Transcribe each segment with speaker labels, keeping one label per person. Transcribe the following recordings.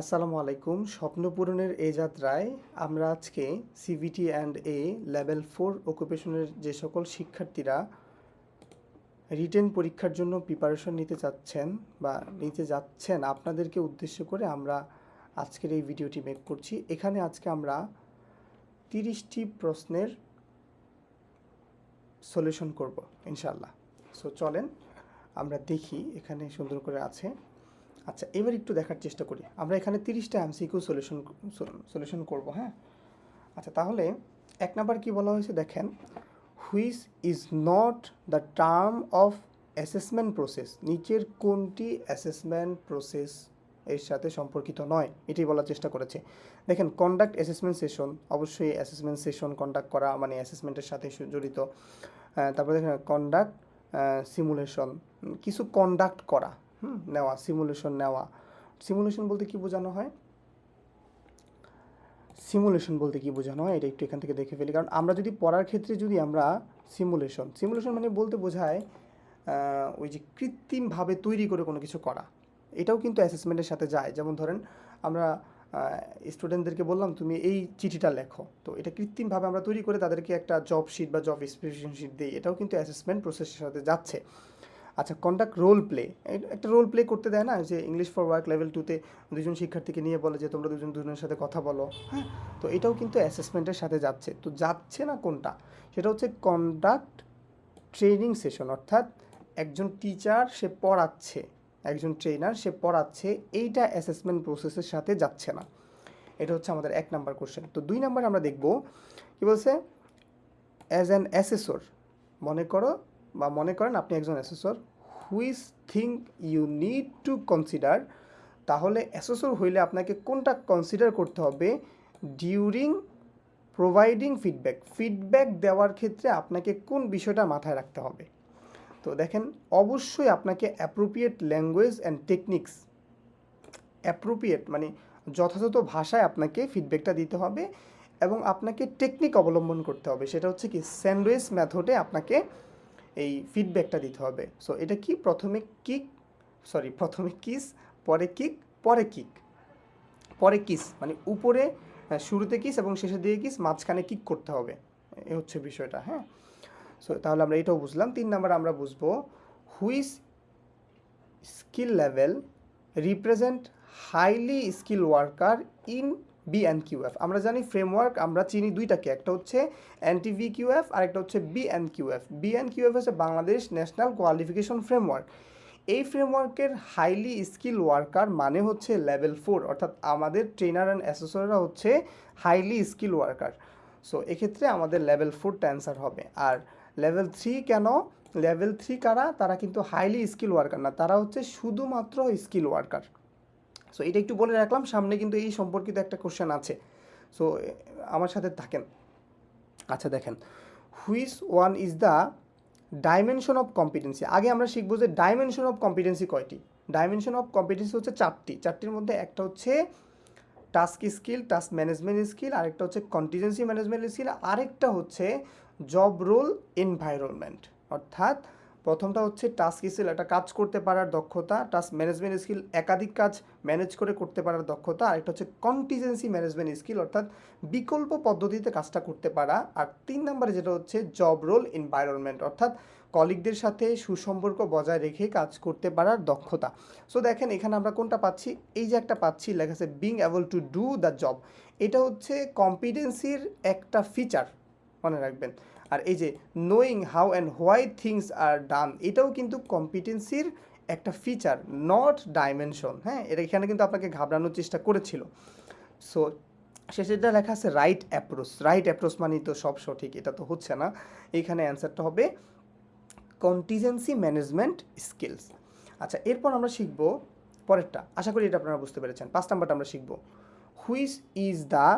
Speaker 1: আসসালামু আলাইকুম। স্বপ্ন পূরণের এই যাত্রায় আমরা আজকে সিভিটি অ্যান্ড এ লেভেল 4 অকুপেশনের যে সকল শিক্ষার্থীরা রিটেন পরীক্ষার জন্য প্রিপারেশন নিতে চাচ্ছেন বা নিতে যাচ্ছেন আপনাদেরকে উদ্দেশ্য করে আমরা আজকের এই ভিডিওটি মেক করছি। এখানে আজকে আমরা 30টি প্রশ্নের সলিউশন করব ইনশাআল্লাহ। সো চলেন আমরা দেখি এখানে সুন্দর করে আছে। আচ্ছা, এবার একটু দেখার চেষ্টা করি। আমরা এখানে 30টা এমসিকিউ সলিউশন করব, হ্যাঁ। আচ্ছা, তাহলে এক নাম্বার কি বলা হয়েছে দেখেন, which is not the term of assessment process. নিচের কোনটি অ্যাসেসমেন্ট প্রসেস এর সাথে সম্পর্কিত নয়, এটাই বলার চেষ্টা করেছে। দেখেন, কন্ডাক্ট অ্যাসেসমেন্ট সেশন, অবশ্যই অ্যাসেসমেন্ট সেশন কন্ডাক্ট করা মানে অ্যাসেসমেন্টের সাথে জড়িত। তারপরে দেখেন কন্ডাক্ট সিমুলেশন, কিছু কন্ডাক্ট করা, নেওয়া, সিমুলেশন নেওয়া। সিমুলেশন বলতে কি বোঝানো হয়? সিমুলেশন বলতে কি বোঝানো হয় এটা একটু এখান থেকে দেখে ফেলি, কারণ আমরা যদি পড়ার ক্ষেত্রে যদি আমরা সিমুলেশন মানে বলতে বোঝায় ওই যে কৃত্রিমভাবে তৈরি করে কোনো কিছু করা, এটাও কিন্তু অ্যাসেসমেন্টের সাথে যায়। যেমন ধরেন আমরা স্টুডেন্টদেরকে বললাম তুমি এই চিঠিটা লেখো, তো এটা কৃত্রিমভাবে আমরা তৈরি করে তাদেরকে একটা জব শিট বা জব স্পেসিফিকেশন শিট দিই, এটাও কিন্তু অ্যাসেসমেন্ট প্রসেসের সাথে যাচ্ছে। আচ্ছা, কন্ডাক্ট রোল প্লে, একটা রোল প্লে করতে দেয় না, যে ইংলিশ ফর ওয়ার্ক লেভেল 2-তে দুজন শিক্ষার্থীকে নিয়ে বলে যে তোমরা দুজনের সাথে কথা বলো, হ্যাঁ। তো এটাও কিন্তু অ্যাসেসমেন্টের সাথে যাচ্ছে। তো যাচ্ছে না কোনটা, সেটা হচ্ছে কন্ডাক্ট ট্রেনিং সেশন, অর্থাৎ একজন টিচার সে পড়াচ্ছে, একজন ট্রেনার সে পড়াচ্ছে, এইটা অ্যাসেসমেন্ট প্রসেসের সাথে যাচ্ছে না। এটা হচ্ছে আমাদের 1 নাম্বার কোশ্চেন। তো 2 নাম্বার আমরা দেখব কি বলছে, অ্যাজ অ্যান অ্যাসেসর, মনে করেন আপনি একজন assessor, which thing you need to consider. তাহলে অ্যাসেসর হইলে আপনাকে কোনটা কনসিডার করতে হবে ডিউরিং প্রোভাইডিং ফিডব্যাক দেওয়ার ক্ষেত্রে আপনাকে কোন বিষয়টা মাথায় রাখতে হবে। তো দেখেন, অবশ্যই আপনাকে appropriate language and techniques, appropriate মানে যথাযথ ভাষায় আপনাকে ফিডব্যাকটা দিতে হবে, এবং আপনাকে টেকনিক অবলম্বন করতে হবে, সেটা হচ্ছে কি স্যান্ডউইচ মেথডে আপনাকে এই ফিডব্যাকটা দিতে হবে। সো এটা কি, প্রথমে কিস, পরে কিক, পরে কিস মানে উপরে শুরুতে কিস এবং শেষের দিকে কিস, মাঝখানে কিক করতে হবে, এ হচ্ছে বিষয়টা, হ্যাঁ। সো তাহলে আমরা এটাও বুঝলাম। 3 নাম্বার আমরা বুঝবো, which skill level represent highly skill worker in BNQF। আমরা জানি ফ্রেমওয়ার্ক, আমরা চিনি দুইটাকে, একটা হচ্ছে NTVQF আর একটা হচ্ছে BNQF। BNQF হচ্ছে বাংলাদেশ ন্যাশনাল কোয়ালিফিকেশন ফ্রেমওয়ার্ক। এই ফ্রেমওয়ার্কের হাইলি স্কিল ওয়ার্কার মানে হচ্ছে লেভেল 4, অর্থাৎ আমাদের ট্রেনার অ্যান্ড অ্যাসেসররা হচ্ছে হাইলি স্কিল ওয়ার্কার। সো এক্ষেত্রে আমাদের লেভেল 4টা অ্যান্সার হবে। আর লেভেল 3 কেন? লেভেল 3 কারা? তারা কিন্তু হাইলি স্কিল ওয়ার্কার না, তারা হচ্ছে শুধুমাত্র স্কিল ওয়ার্কার। সো এটা একটু বলে রাখলাম, সামনে কিন্তু এই সম্পর্কিত একটা কোশ্চেন আছে। সো আমার সাথে থাকেন। আচ্ছা দেখেন, which one is the dimension of competency. আগে আমরা শিখবো যে ডাইমেনশন অফ কম্পিটেন্সি কয়টি। ডাইমেনশন অফ কম্পিটেন্সি হচ্ছে চারটির মধ্যে একটা হচ্ছে task skill, task management skill, আরেকটা হচ্ছে কন্টিজেন্সি ম্যানেজমেন্ট স্কিল, আরেকটা হচ্ছে জব রোল এনভায়রনমেন্ট। অর্থাৎ প্রথমটা হচ্ছে টাস্ক স্কিল, একটা কাজ করতে পারার দক্ষতা, টাস্ক ম্যানেজমেন্ট স্কিল একাধিক কাজ ম্যানেজ করে করতে পারার দক্ষতা, আরেকটা হচ্ছে কন্টিজেন্সি ম্যানেজমেন্ট স্কিল, অর্থাৎ বিকল্প পদ্ধতিতে কাজটা করতে পারা, আর 3 নম্বরে যেটা হচ্ছে জব রোল এনভায়রনমেন্ট, অর্থাৎ কলিগদের সাথে সুসম্পর্ক বজায় রেখে কাজ করতে পারার দক্ষতা। সো দেখেন এখানে আমরা কোনটা পাচ্ছি, এই যে একটা পাচ্ছি লেখা আছে being able to do the job, এটা হচ্ছে কম্পিটেন্সির একটা ফিচার, মনে রাখবেন। আর এই যে knowing how and why things are done, এটাও কিন্তু কম্পিটেন্সির একটা ফিচার, নট ডাইমেনশন, হ্যাঁ। এটা এখানে কিন্তু আপনাকে ঘাবড়ানোর চেষ্টা করেছিল। সো শেষেরটা লেখা আছে রাইট অ্যাপ্রোচ মানেই তো সব সঠিক, এটা তো হচ্ছে না। এইখানে অ্যান্সারটা হবে কন্টিজেন্সি ম্যানেজমেন্ট স্কিলস। আচ্ছা, এরপর আমরা শিখব পরেরটা, আশা করি এটা আপনারা বুঝতে পেরেছেন। 5 নাম্বারটা আমরা শিখব, which is the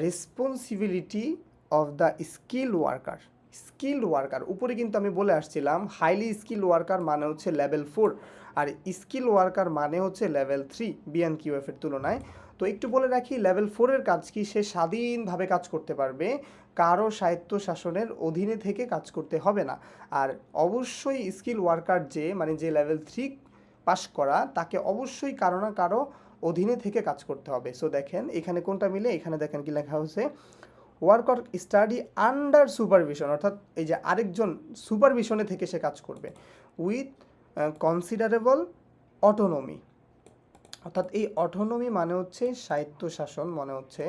Speaker 1: responsibility of the skill worker. উপরে কিন্তু আমি বলে আসছিলাম হাইলি স্কিল ওয়ার্কার মানে হচ্ছে লেভেল 4, আর স্কিল ওয়ার্কার মানে হচ্ছে লেভেল 3 BNQF এর তুলনায়। তো একটু বলে রাখি, লেভেল 4-এর কাজ কি, সে স্বাধীনভাবে কাজ করতে পারবে, কারো স্বায়ত্ত শাসনের অধীনে থেকে কাজ করতে হবে না। আর অবশ্যই স্কিল ওয়ার্কার যে লেভেল 3 পাস করা, তাকে অবশ্যই কারো না কারো অধীনে থেকে কাজ করতে হবে। সো দেখেন এখানে কোনটা মিলে, এখানে দেখেন কি লেখা হয়েছে, work or study under supervision, অর্থাৎ এই যে আরেকজন সুপারভিশনে থেকে সে কাজ করবে, উইথ কনসিডারেবল অটোনমি। অর্থাৎ এই অটোনমি মানে হচ্ছে স্বায়ত্তশাসন, মনে হচ্ছে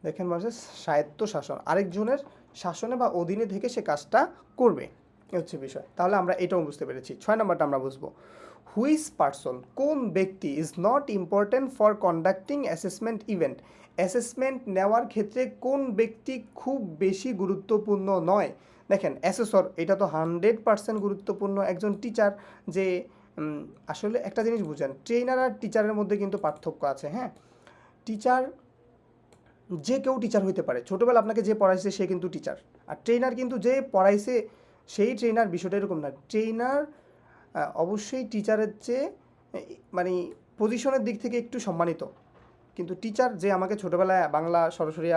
Speaker 1: দেখেন বলছে স্বায়ত্তশাসন, আরেকজনের শাসনে বা অধীনে থেকে সে কাজটা করবে, এ হচ্ছে বিষয়। তাহলে আমরা এটাও বুঝতে পেরেছি। 6 নম্বরটা আমরা বুঝবো, হুইচ পারসন, কোন ব্যক্তি, is not important for conducting assessment event, assessment নেওয়ার ক্ষেত্রে কোন ব্যক্তি খুব বেশি গুরুত্বপূর্ণ নয়। দেখেন অ্যাসেসর এটা তো 100% গুরুত্বপূর্ণ, একজন টিচার যে আসলে একটা জিনিস বুঝেন, ট্রেনার আর টিচারের মধ্যে কিন্তু পার্থক্য আছে। হ্যাঁ, টিচার যে কেউ টিচার হইতে পারে, ছোটোবেলা আপনাকে যে পড়াইছে সে কিন্তু টিচার, আর ট্রেনার কিন্তু যে পড়াইছে সেই ট্রেনার, বিষয়টা এরকম না। ট্রেনার অবশ্যই টিচারের চেয়ে মানে পজিশনের দিক থেকে একটু সম্মানিত, কিন্তু টিচার যে আমাকে ছোটোবেলায় বাংলা সরাসরি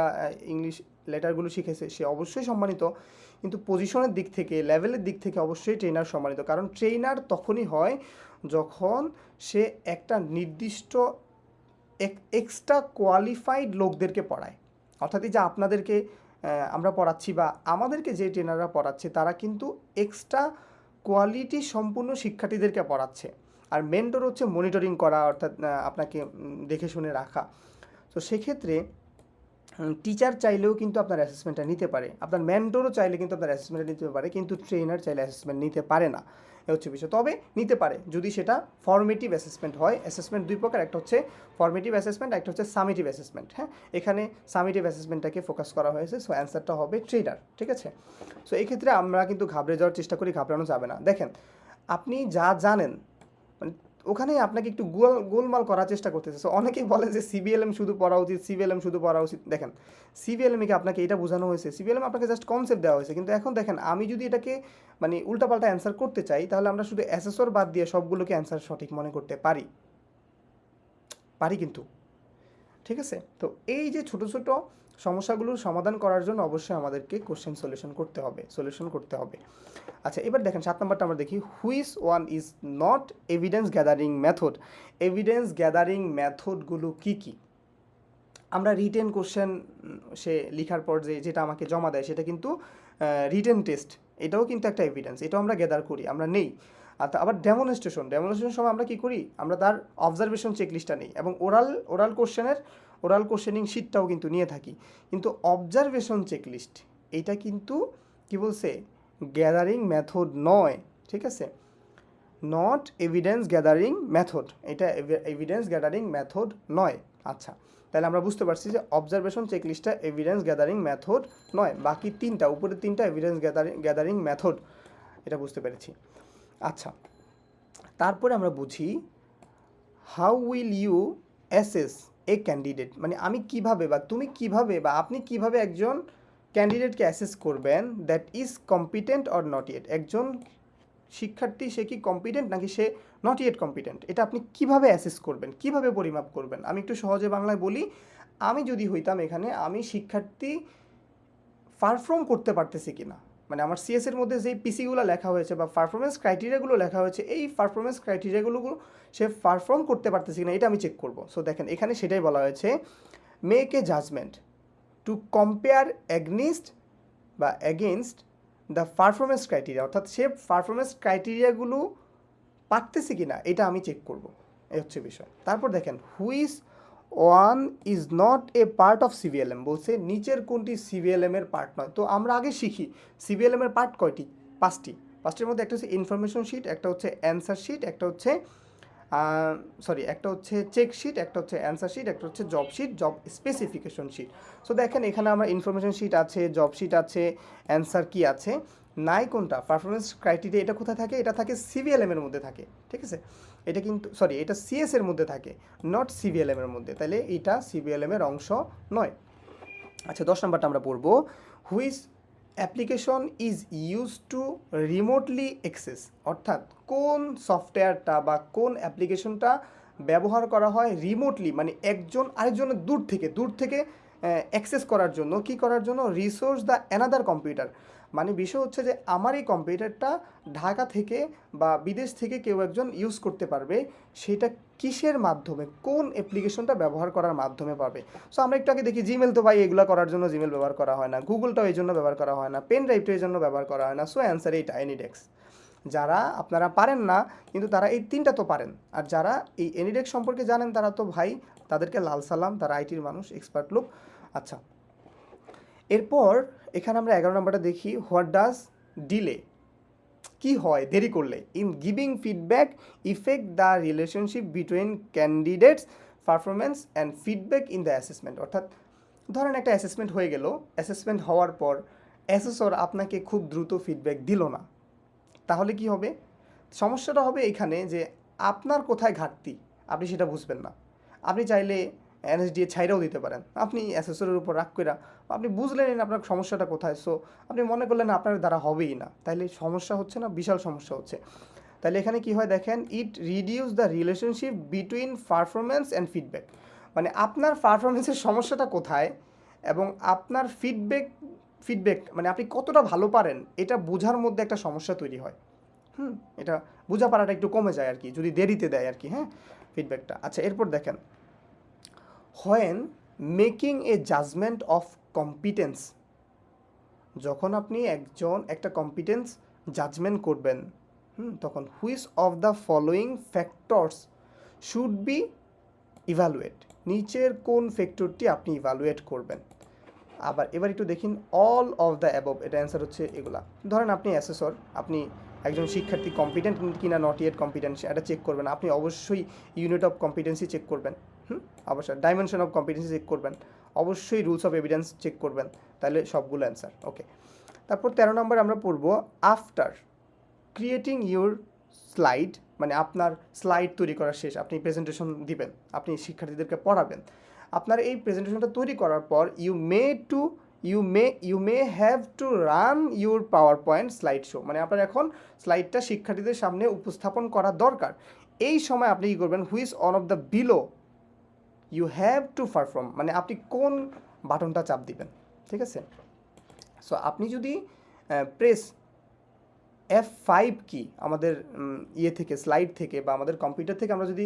Speaker 1: ইংলিশ লেটারগুলো শিখেছে সে অবশ্যই সম্মানিত, কিন্তু পজিশনের দিক থেকে, লেভেলের দিক থেকে অবশ্যই ট্রেনার সম্মানিত। কারণ ট্রেনার তখনই হয় যখন সে একটা নির্দিষ্ট এক্সট্রা কোয়ালিফাইড লোকদেরকে পড়ায়। অর্থাৎ এই যে আপনাদেরকে আমরা পড়াচ্ছি বা আমাদেরকে যে ট্রেনাররা পড়াচ্ছে তারা কিন্তু এক্সট্রা কোয়ালিটি সম্পূর্ণ শিক্ষার্থীদেরকে পড়াচ্ছে। আর মেন্টর হচ্ছে মনিটরিং করা, অর্থাৎ আপনাকে দেখে শুনে রাখা। তো সেক্ষেত্রে টিচার চাইলেও কিন্তু আপনার অ্যাসেসমেন্টটা নিতে পারে, আপনার মেন্টরও চাইলে কিন্তু আপনার অ্যাসেসমেন্টটা নিতে পারে, কিন্তু ট্রেনার চাইলে অ্যাসেসমেন্ট নিতে পারে না, এ হচ্ছে বিষয়। তবে নিতে পারে যদি সেটা ফর্মেটিভ অ্যাসেসমেন্ট হয়। অ্যাসেসমেন্ট দুই প্রকার, একটা হচ্ছে ফর্মেটিভ অ্যাসেসমেন্ট, একটা হচ্ছে সামেটিভ অ্যাসেসমেন্ট। হ্যাঁ, এখানে সামেটিভ অ্যাসেসমেন্টটাকে ফোকাস করা হয়েছে, সো অ্যান্সারটা হবে ট্রেনার। ঠিক আছে, সো এই ক্ষেত্রে আমরা কিন্তু ঘাবড়ে যাওয়ার চেষ্টা করি, ঘাবড়ানো যাবে না। দেখেন আপনি যা জানেন মানে ওখানেই আপনাকে একটু গোলমাল করার চেষ্টা করতেছে। সো অনেকেই বলে যে সিবিএলএম শুধু পড়া উচিত, সিবিএলএম শুধু পড়া উচিত। দেখেন সিবিএলএমকে আপনাকে এটা বোঝানো হয়েছে, সিবিএলএম আপনাকে জাস্ট কনসেপ্ট দেওয়া হয়েছে, কিন্তু এখন দেখেন আমি যদি এটাকে মানে উল্টাপাল্টা অ্যান্সার করতে চাই তাহলে আমরা শুধু অ্যাসেসর বাদ দিয়ে সবগুলোকে অ্যান্সার সঠিক মনে করতে পারি কিন্তু। ঠিক আছে, তো এই যে ছোটো ছোটো সমস্যাগুলোর সমাধান করার জন্য অবশ্যই আমাদেরকে কোশ্চেন সলিউশন করতে হবে। আচ্ছা, এবার দেখেন 7 নম্বরটা আমরা দেখি, which one is not evidence gathering method. Evidence gathering মেথডগুলো কী কী? আমরা রিটেন কোশ্চেন সে লেখার পর যেটা আমাকে জমা দেয় সেটা কিন্তু রিটেন টেস্ট, এটাও কিন্তু একটা এভিডেন্স, এটাও আমরা গ্যাদার করি, আমরা নেই। আবার ডেমনস্ট্রেশন সময় আমরা কী করি, আমরা তার অবজারভেশন চেকলিস্টটা নেই, এবং ওরাল কোশ্চেনিং শিটটাও কিন্তু নিয়ে থাকি, কিন্তু অবজারভেশন চেকলিস্ট এইটা কিন্তু কি বলছে, গ্যাদারিং মেথড নয়। ঠিক আছে, নট এভিডেন্স গ্যাদারিং মেথড, এটা এভিডেন্স গ্যাদারিং মেথড নয়। আচ্ছা, তাহলে আমরা বুঝতে পারছি যে অবজারভেশন চেকলিস্টটা এভিডেন্স গ্যাদারিং মেথড নয়, বাকি তিনটা, উপরের তিনটা এভিডেন্স গ্যাদারিং মেথড, এটা বুঝতে পেরেছি। আচ্ছা, তারপরে আমরা বুঝি how will you assess a candidate, মানে আমি কিভাবে বা তুমি কিভাবে বা আপনি কিভাবে একজন ক্যান্ডিডেটকে অ্যাসেস করবেন that is competent or not yet, একজন শিক্ষার্থী সে কি কম্পিটেন্ট নাকি সে নট ইয়েট কম্পিটেন্ট, এটা আপনি কিভাবে অ্যাসেস করবেন, কিভাবে পরিমাপ করবেন। আমি একটু সহজে বাংলায় বলি, আমি যদি হইতাম এখানে, আমি শিক্ষার্থী পারফর্ম করতে পারতেছি কিনা, মানে আমার সিএসের মধ্যে যেই পিসিগুলো লেখা হয়েছে বা পারফরমেন্স ক্রাইটেরিয়াগুলো লেখা হয়েছে, এই পারফরমেন্স ক্রাইটেরিয়াগুলো সে পারফর্ম করতে পারতেছে কিনা এটা আমি চেক করব। সো দেখেন এখানে সেটাই বলা হয়েছে, make a judgement to compare against the performance criteria, অর্থাৎ সে পারফরমেন্স ক্রাইটেরিয়াগুলো পারতেছে কিনা এটা আমি চেক করব, এই হচ্ছে বিষয়। তারপর দেখেন which one is not a part of CBLM, বলছে নিচের কোনটি সিবিএলএম এর পার্ট নয়। তো আমরা আগে শিখি সিবিএলএম এর পার্ট কয়টি, পাঁচটির মধ্যে একটা হচ্ছে ইনফরমেশন শিট, একটা হচ্ছে অ্যান্সার শিট, একটা হচ্ছে চেক শিট, একটা হচ্ছে অ্যান্সার শিট, একটা হচ্ছে job sheet, job specification sheet. So দেখেন এখানে আমার ইনফরমেশন শিট আছে, জব শিট আছে, অ্যান্সার কি আছে, নাই কোনটা পারফরমেন্স ক্রাইটেরিয়া, এটা কোথায় থাকে, এটা থাকে সিবিএলএম এর মধ্যে থাকে। ঠিক আছে, এটা কিন্তু এটা সিএস এর মধ্যে থাকে, নট সিবিএলএম এর মধ্যে, তাহলে এটা সিবিএলএম এর অংশ নয়। আচ্ছা, 10 নম্বরটা আমরা পড়বো, which application is use to remotely access, অর্থাৎ কোন সফটওয়্যারটা বা কোন অ্যাপ্লিকেশনটা ব্যবহার করা হয় রিমোটলি, মানে একজন আরেকজনের দূর থেকে অ্যাক্সেস করার জন্য, কি করার জন্য, রিসোর্স দ্য অ্যানাদার কম্পিউটার, মানে বিষয় হচ্ছে যে আমার এই কম্পিউটারটা ঢাকা থেকে বা বিদেশ থেকে কেউ একজন ইউজ করতে পারবে, সেটা কিসের মাধ্যমে, কোন অ্যাপ্লিকেশনটা ব্যবহার করার মাধ্যমে পাবে। সো আমরা একটু আগে দেখি জিমেল তো ভাই এগুলো করার জন্য জিমেল ব্যবহার করা হয় না, গুগলটাও এই জন্য ব্যবহার করা হয় না, পেন ড্রাইভটা এই জন্য ব্যবহার করা হয় না। সো অ্যান্সার এইটা, এনিডেক্স। যারা আপনারা পারেন না কিন্তু তারা এই তিনটা তো পারেন, আর যারা এই এনিডেক্স সম্পর্কে জানেন তারা তো ভাই তাদেরকে লাল সালাম, তারা আইটির মানুষ, এক্সপার্ট লোক। আচ্ছা, এরপর এখানে আমরা 11 নম্বরটা দেখি, হোয়াট ডাজ ডিলে, কি হয় দেরি করলে, in giving feedback effect the relationship between candidates performance and feedback in the assessment. অর্থাৎ ধরেন একটা অ্যাসেসমেন্ট হয়ে গেল, অ্যাসেসমেন্ট হওয়ার পর অ্যাসেসর আপনাকে খুব দ্রুত ফিডব্যাক দিল না, তাহলে কি হবে? সমস্যাটা হবে এখানে যে আপনার কোথায় ঘাটতি আপনি সেটা বুঝবেন না। আপনি চাইলে এনএসডিএ ছাইরাও দিতে পারেন, আপনি অ্যাসেসরের উপর রাগ করে আপনি বুঝলেন না আপনার সমস্যাটা কোথায়, সো আপনি মনে করলেন আপনার দ্বারা হবেই না, তাইলে সমস্যা হচ্ছে না, বিশাল সমস্যা হচ্ছে। তাহলে এখানে কি হয় দেখেন, it reduce the relationship between performance and feedback, মানে আপনার পারফরমেন্সের সমস্যাটা কোথায় এবং আপনার ফিডব্যাক মানে আপনি কতটা ভালো পারেন এটা বোঝার মধ্যে একটা সমস্যা তৈরি হয়। এটা বোঝাপড়াটা একটু কমে যায় আর কি, যদি দেরিতে দেয় আর কি, হ্যাঁ, ফিডব্যাকটা। আচ্ছা, এরপর দেখেন, when making a judgement of competence, যখন আপনি একটা কম্পিটেন্স জাজমেন্ট করবেন, তখন which of the following factors should be evaluate, নিচের কোন ফ্যাক্টরটি আপনি ইভ্যালুয়েট করবেন। আবার এবার একটু দেখিন, অল অফ দ্য অ্যাবভ, এটা অ্যান্সার হচ্ছে এগুলা। ধরেন আপনি অ্যাসেসর, আপনি একজন শিক্ষার্থী কম্পিটেন্ট কিনা নট ইয়েট কম্পিটেন্ট এটা চেক করবেন, আপনি অবশ্যই ইউনিট অফ কম্পিটেন্সি চেক করবেন, অবশ্যই ডাইমেনশন অফ কম্পিটেন্সি চেক করবেন, অবশ্যই রুলস অফ এভিডেন্স চেক করবেন, তাহলে সবগুলো অ্যান্সার। ওকে, তারপর 13 নম্বর আমরা পড়বো, আফটার ক্রিয়েটিং ইউর স্লাইড, মানে আপনার স্লাইড তৈরি করা শেষ, আপনি প্রেজেন্টেশন দিবেন, আপনি শিক্ষার্থীদেরকে পড়াবেন, আপনার এই প্রেজেন্টেশনটা তৈরি করার পর you may have to run your PowerPoint slide show, মানে আপনার এখন স্লাইডটা শিক্ষার্থীদের সামনে উপস্থাপন করা দরকার। এই সময় আপনি কী করবেন, which one of the below you have to perform, মানে আপনি কোন বাটনটা চাপ দিবেন, ঠিক আছে। সো আপনি যদি প্রেস F5 কি আমাদের ইয়ে থেকে স্লাইড থেকে বা আমাদের কম্পিউটার থেকে আমরা যদি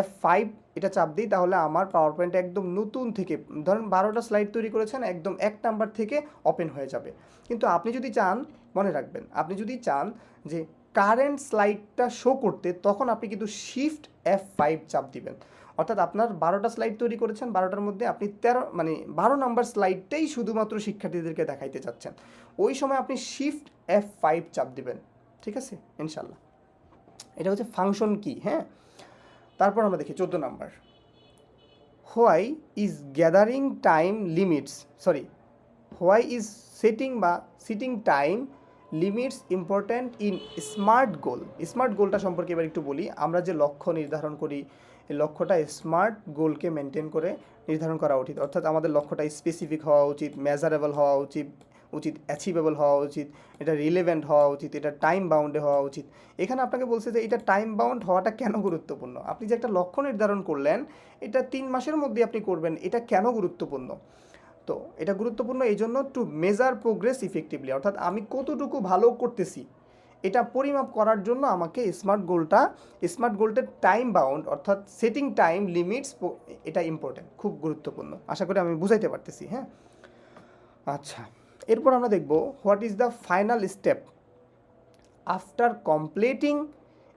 Speaker 1: F5 এটা চাপ দিই, তাহলে আমার পাওয়ার পয়েন্ট একদম নতুন থেকে, ধরেন 12টা স্লাইড তৈরি করেছেন, একদম 1 নাম্বার থেকে ওপেন হয়ে যাবে। কিন্তু আপনি যদি চান, মনে রাখবেন, আপনি যদি চান যে কারেন্ট স্লাইডটা শো করতে, তখন আপনি কিন্তু শিফট F5 চাপ দিবেন। অর্থাৎ আপনার 12টা স্লাইড তৈরি করেছেন, 12টার মধ্যে আপনি 12 নাম্বার স্লাইডটাই শুধুমাত্র শিক্ষার্থীদেরকে দেখাইতে চাচ্ছেন, ওই সময় আপনি শিফট F5 চাপ দিবেন, ঠিক আছে, ইনশাল্লাহ। এটা হচ্ছে ফাংশন কি, হ্যাঁ। তারপর আমরা দেখি 14 number, why is gathering time limits, why is sitting time limits important in smart goal. Smart গোলটা সম্পর্কে এবার একটু বলি। আমরা যে লক্ষ্য নির্ধারণ করি, এই লক্ষ্যটা স্মার্ট গোলকে মেনটেন করে নির্ধারণ করা উচিত, অর্থাৎ আমাদের লক্ষ্যটা স্পেসিফিক হওয়া উচিত, মেজারেবল হওয়া উচিত, অ্যাচিভেবল হওয়া উচিত, এটা রিলেভেন্ট হওয়া উচিত, এটা টাইম বাউন্ডে হওয়া উচিত। এখানে আপনাকে বলছে যে এটা টাইম বাউন্ড হওয়াটা কেন গুরুত্বপূর্ণ, আপনি যে একটা লক্ষ্য নির্ধারণ করলেন এটা 3 মাসের মধ্যে আপনি করবেন, এটা কেন গুরুত্বপূর্ণ? তো এটা গুরুত্বপূর্ণ এই জন্য, টু মেজার প্রোগ্রেস ইফেক্টিভলি, অর্থাৎ আমি কতটুকু ভালো করতেছি এটা পরিমাপ করার জন্য আমাকে স্মার্ট গোলটার টাইম বাউন্ড, অর্থাৎ সেটিং টাইম লিমিটস, এটা ইম্পর্টেন্ট, খুব গুরুত্বপূর্ণ। আশা করি আমি বুঝাইতে পারতেছি, হ্যাঁ। আচ্ছা, এরপর আমরা দেখব, what is the final step after completing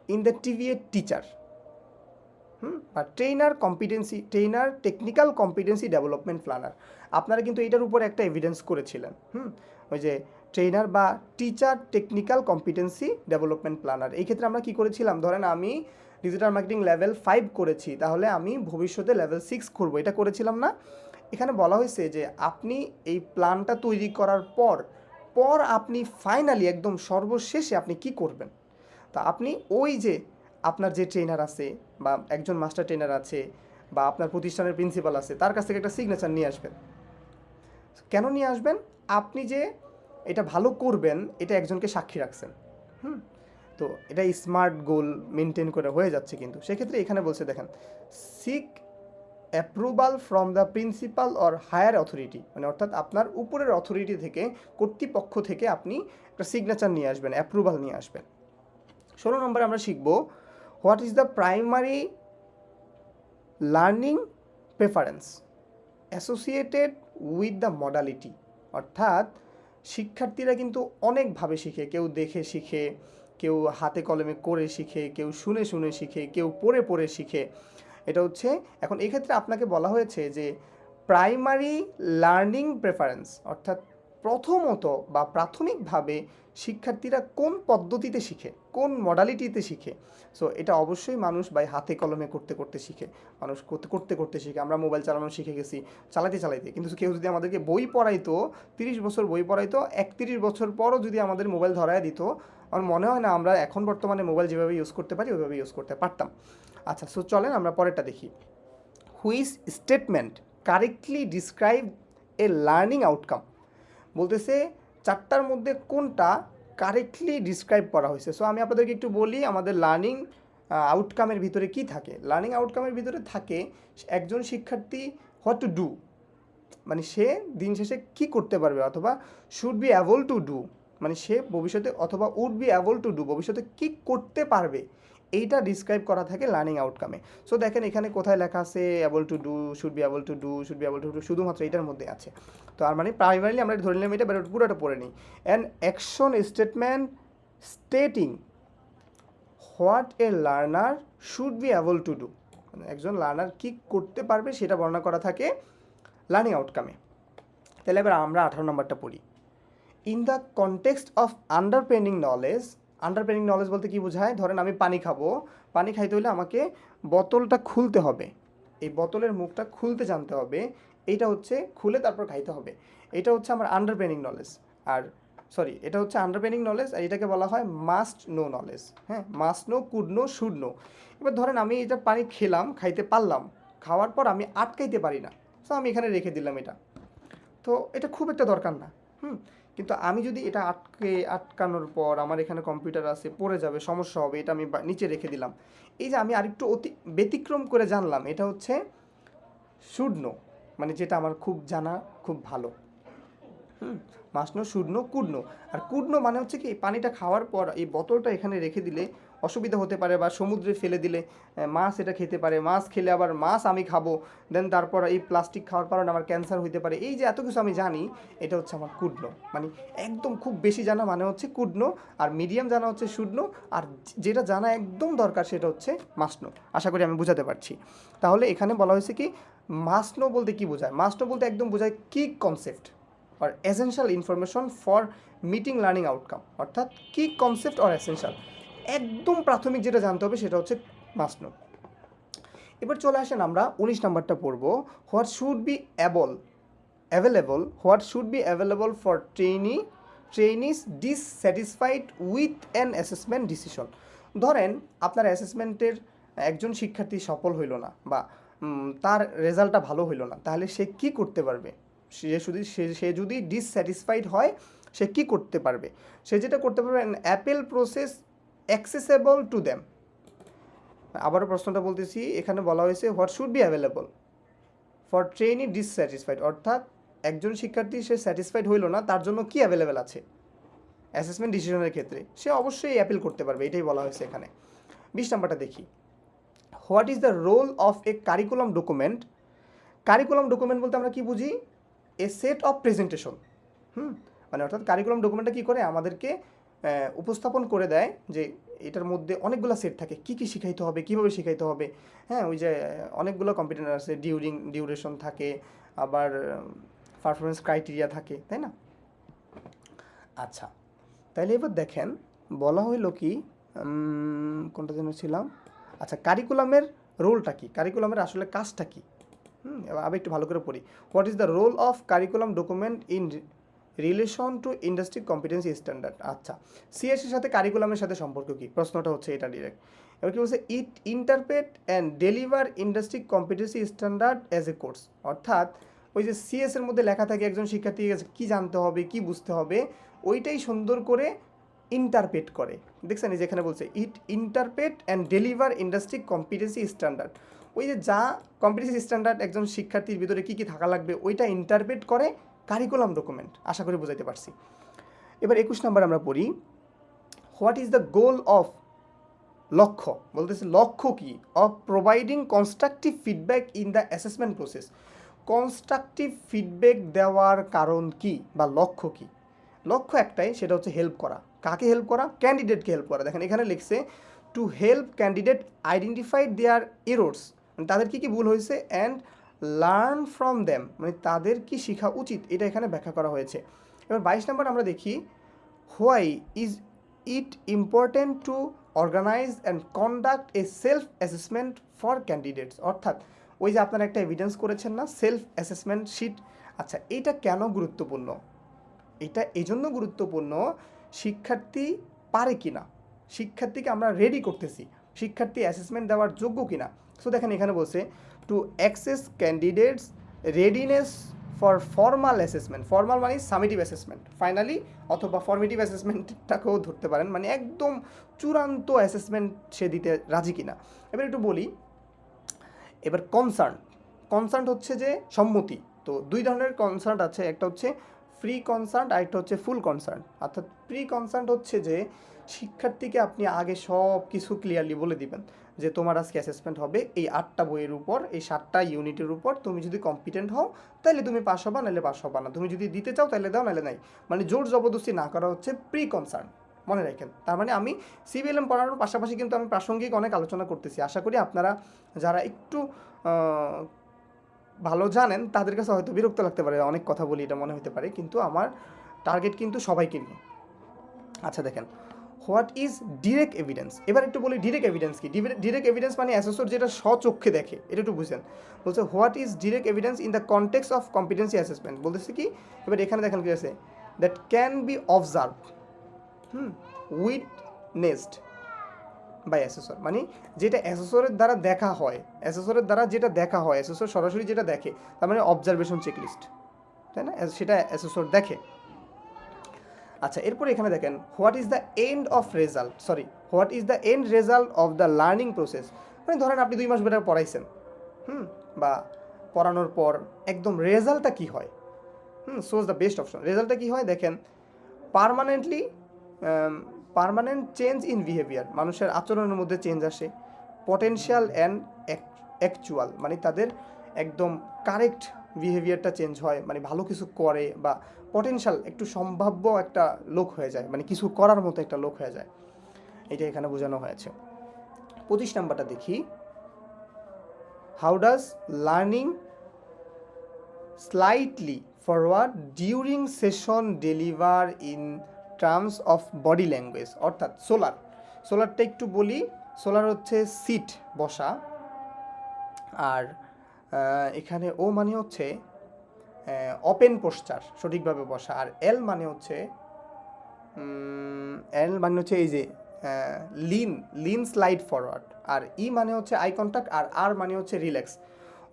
Speaker 1: in the TVA teacher বা trainer technical competency development planner. আপনারা কিন্তু এটার উপর একটা এভিডেন্স করেছিলেন, ওই যে ট্রেনার বা teacher technical competency development planner. এই ক্ষেত্রে আমরা কি করেছিলাম, ধরেন আমি ডিজিটাল মার্কেটিং লেভেল 5 করেছি, তাহলে আমি ভবিষ্যতে লেভেল 6 করব, এটা করেছিলাম না। এখানে বলা হয়েছে যে আপনি এই প্ল্যানটা তৈরি করার পর আপনি ফাইনালি একদম সর্বশেষে আপনি কি করবেন, তা আপনি ওই যে আপনার যে ট্রেনার আছে বা একজন মাস্টার ট্রেনার আছে বা আপনার প্রতিষ্ঠানের প্রিন্সিপাল আছে, তার কাছ থেকে একটা সিগনেচার নিয়ে আসবেন। কেন নিয়ে আসবেন? আপনি যে এটা ভালো করবেন এটা একজনকে সাক্ষী রাখছেন। তো এটা স্মার্ট গোল মেনটেন করে হয়ে যাচ্ছে। কিন্তু সেক্ষেত্রে এখানে বলছে দেখেন, seek approval from the principal or higher authority, মানে অর্থাৎ আপনার উপরের অথরিটি থেকে, কর্তৃপক্ষ থেকে আপনি একটা সিগনেচার নিয়ে আসবেন, অ্যাপ্রুভাল নিয়ে আসবেন। 16 নম্বরে আমরা শিখব, what is the primary learning preference associated with the modality, অর্থাৎ শিক্ষার্থীরা কিন্তু অনেকভাবে শিখে, কেউ দেখে শিখে, কেউ হাতে কলমে করে শিখে, কেউ শুনে শুনে শিখে, কেউ পড়ে পড়ে শিখে। এটা হচ্ছে এখন এক্ষেত্রে আপনাকে বলা হয়েছে যে প্রাইমারি লার্নিং প্রেফারেন্স, অর্থাৎ প্রথমত বা প্রাথমিকভাবে শিক্ষার্থীরা কোন পদ্ধতিতে শিখে, কোন মডালিটিতে শিখে। সো এটা অবশ্যই মানুষ হাতে কলমে করতে করতে শিখে, মানুষ করতে করতে করতে শিখে। আমরা মোবাইল চালানো শিখে গেছি চালাতে চালাইতে, কিন্তু কেউ যদি আমাদেরকে বই পড়াইতো, 30 বছর বই পড়াইতো, 31 বছর পরও যদি আমাদের মোবাইল ধরায় দিত, আমার মনে হয় না আমরা এখন বর্তমানে মোবাইল যেভাবে ইউজ করতে পারি ওইভাবে ইউজ করতে পারতাম। আচ্ছা, সো চলেন আমরা পরেরটা দেখি। Which statement correctly describe A learning outcome, বলতেছে 4টার মধ্যে কোনটা কারেক্টলি ডিসক্রাইব করা হয়েছে। সো আমি আপনাদেরকে একটু বলি আমাদের লার্নিং আউটকামের ভিতরে কি থাকে। লার্নিং আউটকামের ভিতরে থাকে একজন শিক্ষার্থী হোয়াট টু ডু, মানে সে দিন শেষে কী করতে পারবে, অথবা should be able to do, মানে সে ভবিষ্যতে, অথবা would be able to do, ভবিষ্যতে কী করতে পারবে, এইটা ডিসক্রাইব করা থাকে লার্নিং আউটকামে। সো দেখেন এখানে কোথায় লেখা আছে able to do, should be able to do, should be able to do, শুধুমাত্র এটার মধ্যে আছে। তো আর মানে প্রাইমারিলি আমরা ধরে নিলাম এটা, পুরোটা পড়ে নিই। An action statement stating what a learner should be able to do, মানে একজন লার্নার কী করতে পারবে সেটা বর্ণনা করা থাকে লার্নিং আউটকামে। তাহলে এবার আমরা 18 নম্বরটা পড়ি। In the context of understanding knowledge, understanding knowledge বলতে কি বোঝায়, ধরেন আমি পানি খাবো, পানি খাইতে হলে আমাকে বোতলটা খুলতে হবে, এই বোতলের মুখটা খুলতে জানতে হবে, এইটা হচ্ছে খুলে তারপর খাইতে হবে, এটা হচ্ছে আমার আন্ডারস্ট্যান্ডিং নলেজ। আর এটা হচ্ছে আন্ডারস্ট্যান্ডিং নলেজ, আর এটাকে বলা হয় মাস্ট নো নলেজ। হ্যাঁ, must know, could know, should know. এবার ধরেন আমি এটা পানি খেলাম, খাইতে পারলাম, খাওয়ার পর আমি আটকাইতে পারি না, তো আমি এখানে রেখে দিলাম এটা, তো এটা খুব একটা দরকার না। কিন্তু আমি যদি এটা আটকানোর পর আমার এখানে কম্পিউটার আছে, পড়ে যাবে, সমস্যা হবে, এটা আমি নিচে রেখে দিলাম, এই যে আমি আরেকটু ব্যতিক্রম করে জানলাম, এটা হচ্ছে শুড নো, মানে যেটা আমার খুব জানা খুব ভালো। Must know, should know, could know. আর কুড নো মানে হচ্ছে কি, পানিটা খাওয়ার পর এই বোতলটা এখানে রেখে দিলে অসুবিধা হতে পারে, বা সমুদ্রে ফেলে দিলে মাছ এটা খেতে পারে, মাছ খেলে আবার মাছ আমি খাবো, দেন তারপর এই প্লাস্টিক খাওয়ার কারণে আমার ক্যান্সার হতে পারে, এই যে এত কিছু আমি জানি, এটা হচ্ছে আমার কুড নো। মানে একদম খুব বেশি জানা মানে হচ্ছে কুড নো, আর মিডিয়াম জানা হচ্ছে শুড নো, আর যেটা জানা একদম দরকার সেটা হচ্ছে মাস্ট নো। আশা করি আমি বুঝাতে পারছি। তাহলে এখানে বলা হয়েছে কি, মাস্ট নো বলতে কি বোঝায়, মাস্ট নো বলতে একদম বোঝায় কি concept or essential information for meeting learning outcome, অর্থাৎ কি কনসেপ্ট অর এসেনশিয়াল, একদম প্রাথমিক যেটা জানতে হবে সেটা হচ্ছে মাস্ট নো। এবার চলে আসেন আমরা 19 নাম্বারটা পড়ব। What should be available, what should be available for ট্রেনিস dissatisfied with an assessment decision. ধরেন আপনার অ্যাসেসমেন্টের একজন শিক্ষার্থী সফল হইল না, বা তার রেজাল্টটা ভালো হইল না, তাহলে সে কি করতে পারবে, সে যদি ডিসস্যাটিসফাইড হয় সে কি করতে পারবে, সে যেটা করতে পারবে, Apple process accessible to them. আবারও প্রশ্নটা বলতেছি, এখানে বলা হয়েছে what should be available for trainee dissatisfied, অর্থাৎ একজন শিক্ষার্থী সে স্যাটিসফাইড হইল না, তার জন্য কি অ্যাভেলেবেল আছে অ্যাসেসমেন্ট ডিসিশনের ক্ষেত্রে, সে অবশ্যই অ্যাপিল করতে পারবে, এটাই বলা হয়েছে এখানে। 20 নাম্বারটা দেখি। What is the role of a curriculum document. Curriculum document বলতে আমরা কি বুঝি, এ সেট অফ প্রেজেন্টেশন। মানে অর্থাৎ কারিকুলাম ডকুমেন্টটা কী করে, আমাদেরকে উপস্থাপন করে দেয় যে এটার মধ্যে অনেকগুলো সেট থাকে, কী কী শিখাইতে হবে, কীভাবে শিখাইতে হবে। হ্যাঁ, ওই যে অনেকগুলো কম্পিটেন্ট আছে, ডিউরেশন থাকে, আবার পারফরমেন্স ক্রাইটেরিয়া থাকে, তাই না? আচ্ছা, তাইলে এবার দেখেন বলা হইল কি, কোনটা যেন ছিলাম, আচ্ছা কারিকুলামের রোলটা কী, কারিকুলামের আসলে কাজটা কী। আবার একটু ভালো করে পড়ি। What is the role of curriculum document in relation to industry competency standard. আচ্ছা, সিএসের সাথে কারিকুলামের সাথে সম্পর্ক কী, প্রশ্নটা হচ্ছে এটা ডিরেক্ট। এবার কী বলছে, it interpret and deliver industry competency standard as a course, অর্থাৎ ওই যে সিএসের মধ্যে লেখা থাকে একজন শিক্ষার্থী কী জানতে হবে, কী বুঝতে হবে, ওইটাই সুন্দর করে ইন্টারপ্রেট করে। দেখছেন এই যেখানে বলছে it interpret and deliver industry competency standard, ওই যে যা কম্পিটেন্সি স্ট্যান্ডার্ড একজন শিক্ষার্থীর ভিতরে কী কী থাকা লাগবে ওইটা ইন্টারপ্রেট করে কারিকুলাম ডকুমেন্ট। আশা করি বুঝাইতে পারছি। এবার 21 নাম্বার আমরা পড়ি। What is the goal of লক্ষ্য বলতেছে লক্ষ্য কি of providing constructive feedback in the assessment process. Constructive feedback দেওয়ার কারণ কি বা লক্ষ্য কি? লক্ষ্য একটাই, সেটা হচ্ছে হেল্প করা। কাকে হেল্প করা? ক্যান্ডিডেটকে হেল্প করা। দেখেন এখানে লিখছে to help candidate identify there errors, মানে তাদের কী কী ভুল হয়েছে, অ্যান্ড লার্ন ফ্রম দেম, মানে তাদের কি শেখা উচিত, এটা এখানে ব্যাখ্যা করা হয়েছে। এবার 22 নম্বর আমরা দেখি, why is it important to organise and conduct a self assessment for candidates. অর্থাৎ ওই যে আপনারা একটা এভিডেন্স করেছেন না, সেলফ অ্যাসেসমেন্ট শিট, আচ্ছা এইটা কেন গুরুত্বপূর্ণ? এটা এজন্য গুরুত্বপূর্ণ, শিক্ষার্থী পারে কিনা, শিক্ষার্থীকে আমরা রেডি করতেছি, শিক্ষার্থী অ্যাসেসমেন্ট দেওয়ার যোগ্য কিনা। সো দেখেন এখানে বলছে to access candidates readiness for formal assessment. Formal মানে সামেটিভ অ্যাসেসমেন্ট, ফাইনালি অথবা ফর্মেটিভ অ্যাসেসমেন্টটাকেও ধরতে পারেন, মানে একদম চূড়ান্ত অ্যাসেসমেন্ট সে দিতে রাজি কিনা। এবার একটু বলি, এবার কনসার্ন হচ্ছে যে সম্মতি। তো দুই ধরনের কনসার্ন আছে, একটা হচ্ছে ফ্রি কনসার্ন আর একটা হচ্ছে ফুল কনসার্ন। অর্থাৎ প্রি কনসার্ন হচ্ছে যে শিক্ষার্থীকে আপনি আগে সব কিছু ক্লিয়ারলি বলে দিবেন যে তোমার আজকে অ্যাসেসমেন্ট হবে এই 8টা বইয়ের উপর, এই 7টা ইউনিটের উপর, তুমি যদি কম্পিটেন্ট হও তাহলে তুমি পাস হবা, নাহলে পাস হবা না, তুমি যদি দিতে চাও তাহলে দাও, নাহলে নাই। মানে জোর জবরদস্তি না করা হচ্ছে প্রি কনসার্ন, মনে রাখেন। তার মানে আমি সিবিএলএম পড়ানোর পাশাপাশি কিন্তু আমি প্রাসঙ্গিক অনেক আলোচনা করতেছি। আশা করি আপনারা যারা একটু ভালো জানেন তাদের কাছে হয়তো বিরক্ত লাগতে পারে, অনেক কথা বলি এটা মনে হতে পারে, কিন্তু আমার টার্গেট কিন্তু সবাইকে নিয়ে। আচ্ছা দেখেন, হোয়াট ইজ ডিরেক্ট এভিডেন্স। এবার একটু বলি ডিরেক্ট এভিডেন্স কি। ডিরেক্ট এভিডেন্স মানে অ্যাসেসর যেটা স্বচক্ষে দেখে, এটা একটু বুঝেন। বলছে what is direct evidence in the context of competency assessment. বলতেছে কি, এবার এখানে দেখেন কি আছে, that can be observe witnessed by assessor, মানে যেটা অ্যাসেসরের দ্বারা দেখা হয়, অ্যাসেসরের দ্বারা যেটা দেখা হয়, অ্যাসেসর সরাসরি যেটা দেখে, তার মানে অবজারভেশন চেকলিস্ট, তাই না, সেটা অ্যাসেসর দেখে। আচ্ছা এরপরে এখানে দেখেন what is the end of result, what is the end result of the learning process. মানে ধরেন আপনি 2 মাস বেটার পড়াইছেন, বা পড়ানোর পর একদম রেজাল্টটা কী হয়, সোজ দ্য বেস্ট অপশন। রেজাল্টটা কী হয় দেখেন, পার্মানেন্ট চেঞ্জ ইন বিহেভিয়ার, মানুষের আচরণের মধ্যে চেঞ্জ আসে, পটেনশিয়াল অ্যান্ড অ্যাকচুয়াল, মানে তাদের একদম কারেক্ট বিহেভিয়ারটা চেঞ্জ হয়, মানে ভালো কিছু করে, বা পটেনশিয়াল একটু সম্ভাব্য একটা লোক হয়ে যায়, মানে কিছু করার মতো একটা লোক হয়ে যায়, এটা এখানে বোঝানো হয়েছে। 25 নাম্বারটা দেখি, how does learning slightly forward during session deliver in terms of body language. অর্থাৎ সোলারটা একটু বলি, সোলার হচ্ছে সিট, বসা, আর এখানে ও মানে হচ্ছে ওপেন পোশ্চার, সঠিকভাবে বসা, আর এল মানে হচ্ছে এই যে লিন স্লাইড ফরওয়ার্ড, আর ই মানে হচ্ছে আই কন্ট্যাক্ট, আর আর মানে হচ্ছে রিল্যাক্স।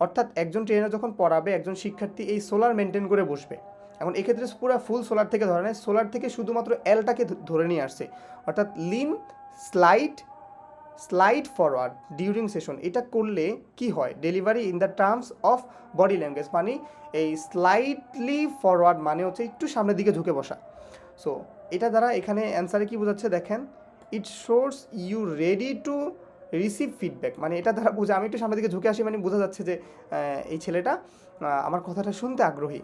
Speaker 1: অর্থাৎ একজন ট্রেনার যখন পড়াবে, একজন শিক্ষার্থী এই সোলার মেনটেন করে বসবে। এখন এক্ষেত্রে পুরো ফুল সোলার থেকে ধরে নেয়, সোলার থেকে শুধুমাত্র এলটাকে ধরে নিয়ে আসছে, অর্থাৎ lean slide forward during session. এটা করলে কি হয়, delivery in the terms of body language, মানে এই স্লাইটলি ফরওয়ার্ড মানে হচ্ছে একটু সামনের দিকে ঝুঁকে বসা। সো এটা দ্বারা এখানে অ্যান্সারে কি বোঝাচ্ছে দেখেন, it shows you ready to receive feedback, মানে এটা দ্বারা বোঝা, আমি একটু সামনের দিকে ঝুঁকে আসি, মানে বোঝা যাচ্ছে যে এই ছেলেটা আমার কথাটা শুনতে আগ্রহী,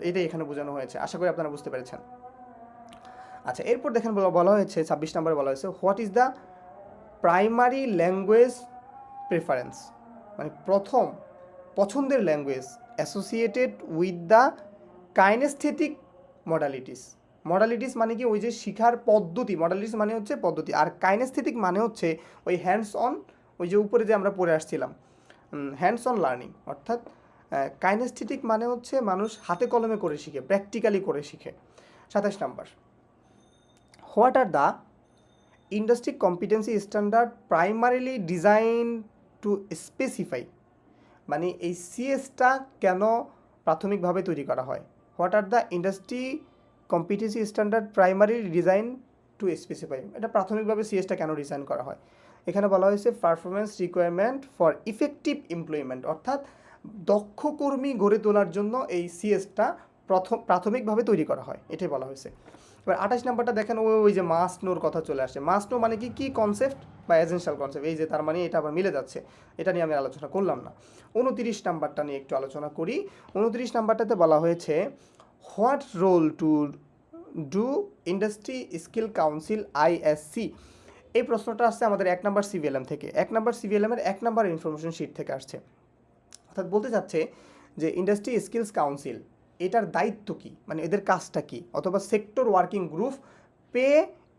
Speaker 1: এটাই এখানে বোঝানো হয়েছে। আশা করি আপনারা বুঝতে পেরেছেন। আচ্ছা এরপর দেখেন বলা হয়েছে 26 নম্বরে বলা হয়েছে what is the primary language preference, মানে প্রথম পছন্দের language associated with the kinaesthetic modalities মানে কি, ওই যে শিখার পদ্ধতি, মডালিটিস মানে হচ্ছে পদ্ধতি, আর কাইনেস্থেটিক মানে হচ্ছে ওই হ্যান্ডস অন, ওই যে উপরে যে আমরা পড়ে আসছিলাম হ্যান্ডস অন লার্নিং। অর্থাৎ কাইনেস্থেটিক মানে হচ্ছে মানুষ হাতে কলমে করে শিখে, প্র্যাকটিক্যালি করে শিখে। 27 নম্বর, what are the industry competency standard primarily design to specify, মানে এই সিএসটা কেন প্রাথমিকভাবে তৈরি করা হয়। What are the industry competency standard primary design to specify, এটা প্রাথমিকভাবে সিএসটা কেন ডিজাইন করা হয়। এখানে বলা হয়েছে performance requirement for effective employment, অর্থাৎ দক্ষ কর্মী গড়ে তোলার জন্য এই সিএসটা প্রাথমিকভাবে তৈরি করা হয়, এটাই বলা হয়েছে। এবার 28 নাম্বারটা দেখেন, ওই যে মাস্ট নোর কথা চলে আসে। মাস্ট নো মানে কি কনসেপ্ট বা এসেনশিয়াল কনসেপ্ট, এই যে তার মানে এটা আবার মিলে যাচ্ছে, এটা নিয়ে আমি আলোচনা করলাম না। 29 নাম্বারটা নিয়ে একটু আলোচনা করি। 29 নাম্বারটাতে বলা হয়েছে what role to do industry skill council ISC. এই প্রশ্নটা আসছে আমাদের 1 নাম্বার সিভিএলএম থেকে। 1 নাম্বার সিভিএলএমের 1 নাম্বার ইনফরমেশন শিট থেকে আসছে। অর্থাৎ বলতে চাচ্ছে যে ইন্ডাস্ট্রি স্কিলস কাউন্সিল এটার দায়িত্ব কী, মানে এদের কাজটা কী, অথবা sector working group pay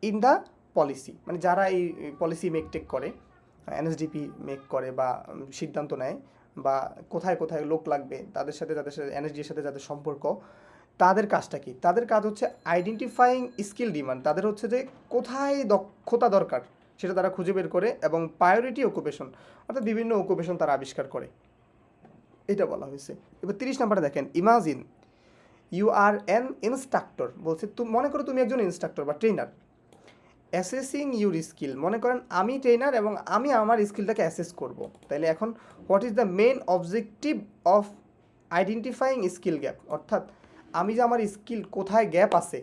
Speaker 1: in the policy, মানে যারা এই পলিসি মেক করে, এনএসডিপি মেক করে বা সিদ্ধান্ত নেয়, বা কোথায় কোথায় লোক লাগবে তাদের সাথে এনএসডির সাথে যাদের সম্পর্ক, তাদের কাজটা কি? তাদের কাজ হচ্ছে আইডেন্টিফাইং স্কিল ডিমান্ড, তাদের হচ্ছে যে কোথায় দক্ষতা দরকার সেটা তারা খুঁজে বের করে, এবং প্রায়োরিটি অকুপেশন, অর্থাৎ বিভিন্ন অকুপেশন তারা আবিষ্কার করে, এটা বলা হয়েছে। এবার 30 নাম্বারে দেখেন, imagine you are an instructor, বলছে মনে করো তুমি একজন ইনস্ট্রাক্টর বা ট্রেনার, অ্যাসেসিং ইউর স্কিল, মনে করেন আমি ট্রেনার এবং আমি আমার স্কিলটাকে অ্যাসেস করব। তাইলে এখন what is the main objective of identifying skill gap, অর্থাৎ আমি যে আমার স্কিল কোথায় গ্যাপ আছে,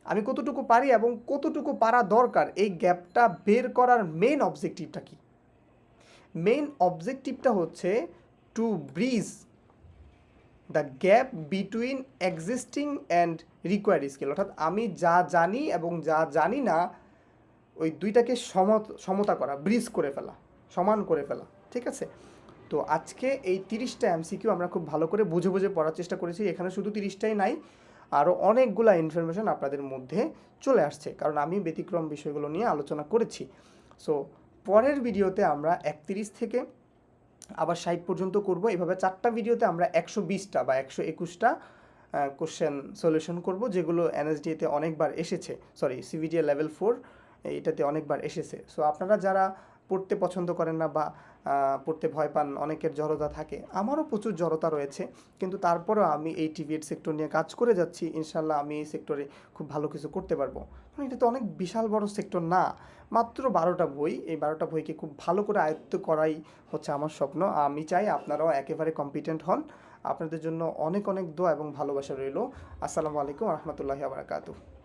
Speaker 1: আমি কতটুকু পারি এবং কতটুকু পারা দরকার, এই গ্যাপটা বের করার মেন অবজেক্টিভটা কি? মেইন অবজেক্টিভটা হচ্ছে two bridge the gap between existing and required skill, অর্থাৎ আমি যা জানি এবং যা জানি না ওই দুইটাকে সমতা করা, ব্রিজ করে ফেলা, সমান করে ফেলা, ঠিক আছে? তো আজকে এই 30টা এমসিকিউ আমরা খুব ভালো করে বুঝে বুঝে পড়ার চেষ্টা করেছি। এখানে শুধু 30টাই নাই, আরও অনেকগুলা ইনফরমেশন আপনাদের মধ্যে চলে আসছে, কারণ আমি ব্যতিক্রম বিষয়গুলো নিয়ে আলোচনা করেছি। সো পরের ভিডিওতে আমরা 31 থেকে আবার 60 পর্যন্ত করব। এভাবে 4টা ভিডিওতে আমরা 120টা বা 121টা কোশ্চেন সলিউশন করব, যেগুলো এনএসডিতে অনেকবার এসেছে, সরি সিভিডিএ লেভেল 4 এটাতে অনেকবার এসেছে। সো আপনারা যারা পড়তে পছন্দ করেন না বা পড়তে ভয় পান, অনেকের জড়তা থাকে, আমারও প্রচুর জড়তা রয়েছে, কিন্তু তারপরেও আমি এই টিভিএড সেক্টর নিয়ে কাজ করে যাচ্ছি। ইনশাল্লাহ আমি এই সেক্টরে খুব ভালো কিছু করতে পারবো। কারণ এটা তো অনেক বিশাল বড় সেক্টর না, মাত্র 12টা বই, এই 12টা বইকে খুব ভালো করে আয়ত্ত করাই হচ্ছে আমার স্বপ্ন। আমি চাই আপনারাও একেবারে কম্পিটেন্ট হন। আপনাদের জন্য অনেক অনেক দোয়া এবং ভালোবাসা রইল। আসসালামু আলাইকুম রহমতুল্লাহি ওয়া বারাকাতুহু।